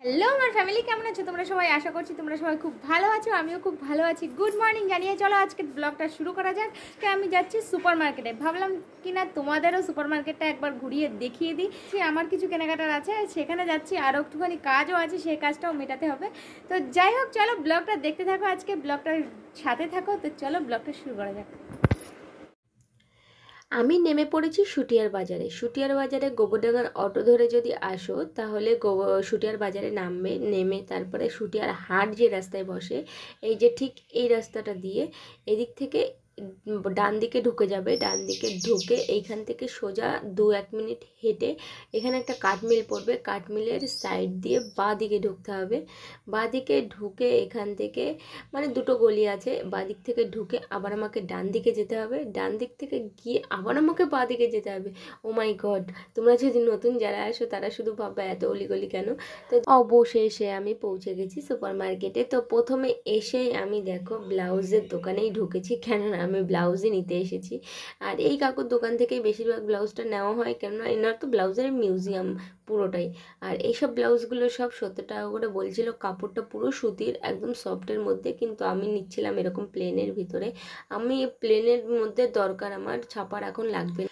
Hello আমার family, কেমন আছো তোমরা সবাই? আশা করছি তোমরা সবাই খুব ভালো আছো, আমিও খুব ভালো আছি। গুড মর্নিং জানিয়ে চলো আজকে ব্লগটা শুরু করা যাক। আমি যাচ্ছি সুপার মার্কেটে, ভাবলাম কিনা তোমাদেরও সুপার মার্কেটটা একবার ঘুরিয়ে দেখিয়ে দিই। আমার কিছু কেনাকাটার আছে, সেখানে যাচ্ছি, আরও একটুখানি কাজও আছে, সেই কাজটাও মেটাতে হবে। তো যাই হোক, চলো ব্লগটা দেখতে থাকো, আজকে ব্লগটার সাথে থাকো। তো চলো ব্লগটা শুরু করা যাক। আমি নেমে পড়েছি শুটিয়ার বাজারে। শুটিয়ার বাজারে গোবরডাঙ্গার অটো ধরে যদি আসো তাহলে শুটিয়ার বাজারে নামবে, নেমে তারপরে শুটিয়ার হাট যে রাস্তায় বসে, এই যে ঠিক এই রাস্তাটা দিয়ে এদিক থেকে ডান দিকে ঢুকে যাবে। ডান দিকে ঢুকে এইখান থেকে সোজা 2-1 মিনিট হেঁটে এখানে একটা কাঠমিল পড়বে। কাঠমিলের সাইড দিয়ে বাঁ দিকে ঢুকতে হবে। বাঁ দিকে ঢুকে এখান থেকে মানে দুটো গলি আছে, বাঁ দিক থেকে ঢুকে আবার আমাকে ডান দিকে যেতে হবে। ডান দিক থেকে গিয়ে আবার আমাকে বাঁ দিকে যেতে হবে। ও মাই গড, তোমরা যদি নতুন যারা আসো তারা শুধু ভাববে এত অলিগলি কেন। তো অবশেষে আমি পৌঁছে গেছি সুপার মার্কেটে। তো প্রথমে এসেই আমি দেখো ব্লাউজের দোকানেই ঢুকেছি, কেননা আমি ব্লাউজই নিতে এসেছি। আর এই কাকুর দোকান থেকেই বেশিরভাগ ব্লাউজটা নেওয়া হয়, কেননা এনার তো ব্লাউজের মিউজিয়াম পুরোটাই। আর এইসব ব্লাউজগুলো সব 70 টাকা করে বলছিল। কাপড়টা পুরো সুতির, একদম সফটের মধ্যে, কিন্তু আমি নিচ্ছিলাম এরকম প্লেনের ভিতরে। আমি প্লেনের মধ্যে দরকার, আমার ছাপার এখন লাগবে না।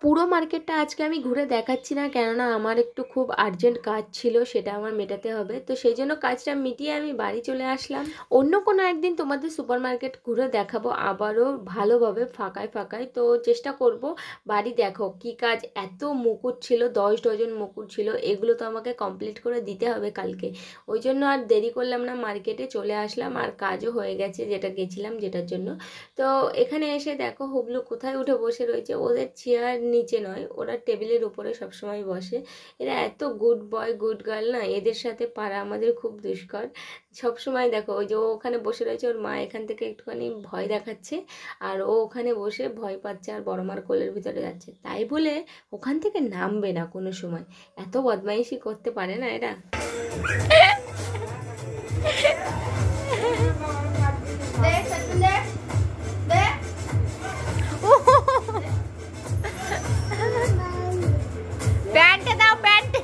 পুরো মার্কেটটা আজকে আমি ঘুরে দেখাচ্ছি না, কেননা আমার একটু খুব আর্জেন্ট কাজ ছিল, সেটা আমার মেটাতে হবে। তো সেই জন্য কাজটা মিটিয়ে আমি বাড়ি চলে আসলাম। অন্য কোনো একদিন তোমাদের সুপার মার্কেট ঘুরে দেখাবো আবারও ভালোভাবে, ফাঁকায় ফাঁকায়। তো চেষ্টা করব। বাড়ি দেখো কি কাজ, এত মুকুট ছিল, 10 ডজন মুকুট ছিল, এগুলো তো আমাকে কমপ্লিট করে দিতে হবে কালকে। ওই জন্য আর দেরি করলাম না, মার্কেটে চলে আসলাম। আর কাজও হয়ে গেছে যেটা গেছিলাম, যেটার জন্য। তো এখানে এসে দেখো হুবলু কোথায় উঠে বসে রয়েছে। ওদের চেয়ার নিচে নয়, ওরা টেবিলের উপরে সবসময় বসে। এরা এত গুড বয় গুড গার্ল না, এদের সাথে পারা আমাদের খুব দুষ্কর। সবসময় দেখো ওই যে ও ওখানে বসে রয়েছে, ওর মা এখান থেকে একটুখানি ভয় দেখাচ্ছে, আর ও ওখানে বসে ভয় পাচ্ছে আর বড় মার কোলের ভিতরে যাচ্ছে। তাই বলে ওখান থেকে নামবে না কোনো সময়, এত বদমাইশি করতে পারে না এরা। প্যান্টে দাও, প্যান্টে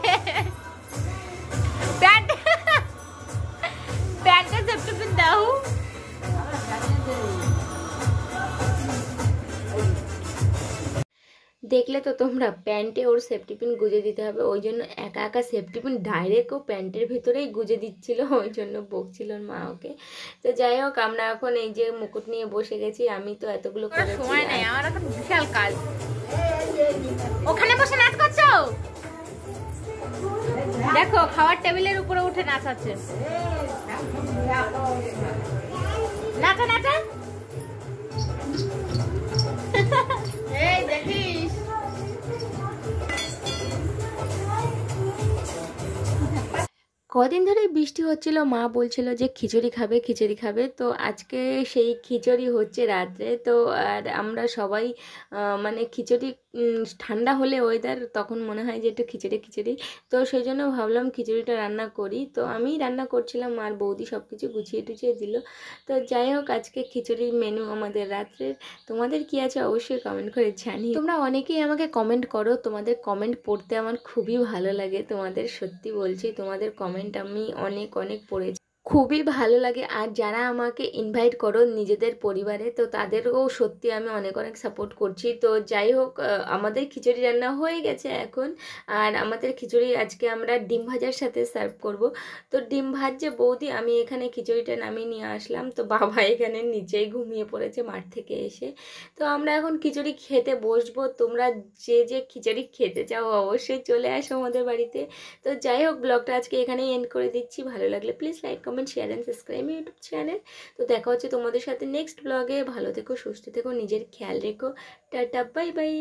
প্যান্টে প্যান্টে সেফটি পিন দাও। দেখলে তো তোমরা, প্যান্টে ওর সেফটি পিন গুজে দিতে হবে, ওই জন্য একা একা সেফটি পিন ডাইরেক্ট ও প্যান্টের ভিতরেই গুজে দিচ্ছিল, ওই জন্য বকছিল ওর মা ওকে। তো যাই হোক, আমরা এখন এই যে মুকুট নিয়ে বসে গেছি। আমি তো এতগুলো করেছি, সময় নেই আমার, এখন বিশাল কাজ। ওখানে বসে নাচ করছো, দেখো খাওয়ার টেবিলের উপরে উঠে নাচাচ্ছে। নাচা নাচা, এই দেখিস। কদিন ধরে বৃষ্টি হচ্ছিল, মা বলছিল যে খিচুড়ি খাবে খিচুড়ি খাবে। তো আজকে সেই খিচুড়ি হচ্ছে রাত্রে। তো আর আমরা সবাই মানে খিচুড়ি, ঠান্ডা হলে ওয়েদার তখন মনে হয় যে একটু খিচুড়ি খিচুড়ি। তো সেই জন্য ভাবলাম খিচুড়িটা রান্না করি। তো আমি রান্না করছিলাম, আর বৌদি সব কিছু গুছিয়ে টুছিয়ে দিল। তো যাই হোক, আজকে খিচুড়ির মেনু আমাদের রাত্রের। তোমাদের কি আছে অবশ্যই কমেন্ট করে জানি। তোমরা অনেকেই আমাকে কমেন্ট করো, তোমাদের কমেন্ট পড়তে আমার খুবই ভালো লাগে। তোমাদের সত্যি বলছি, তোমাদের কমেন্ট আমি অনেক অনেক পড়েছি, খুবই ভালো লাগে। আর যারা আমাকে ইনভাইট করো নিজেদের পরিবারে, তো তাদেরও সত্যি আমি অনেক অনেক সাপোর্ট করছি। তো যাই হোক, আমাদের খিচুড়ি রান্না হয়ে গেছে এখন। আর আমাদের খিচুড়ি আজকে আমরা ডিম ভাজার সাথে সার্ভ করব। তো ডিম ভাজছে বৌদি, আমি এখানে খিচুড়িটা নামিয়ে নিয়ে আসলাম। তো বাবা এখানে নিচেই ঘুমিয়ে পড়েছে মাঠ থেকে এসে। তো আমরা এখন খিচুড়ি খেতে বসবো। তোমরা যে যে খিচুড়ি খেতে চাও অবশ্যই চলে আসো আমাদের বাড়িতে। তো যাই হোক, ব্লগটা আজকে এখানেই এন্ড করে দিচ্ছি। ভালো লাগলে please like comment share and subscribe my YouTube channel. তো দেখা হচ্ছে তোমাদের সাথে নেক্সট ব্লগে। ভালো থেকো, সুস্থ থেকো, নিজের খেয়াল রেখো। Tata, bye bye.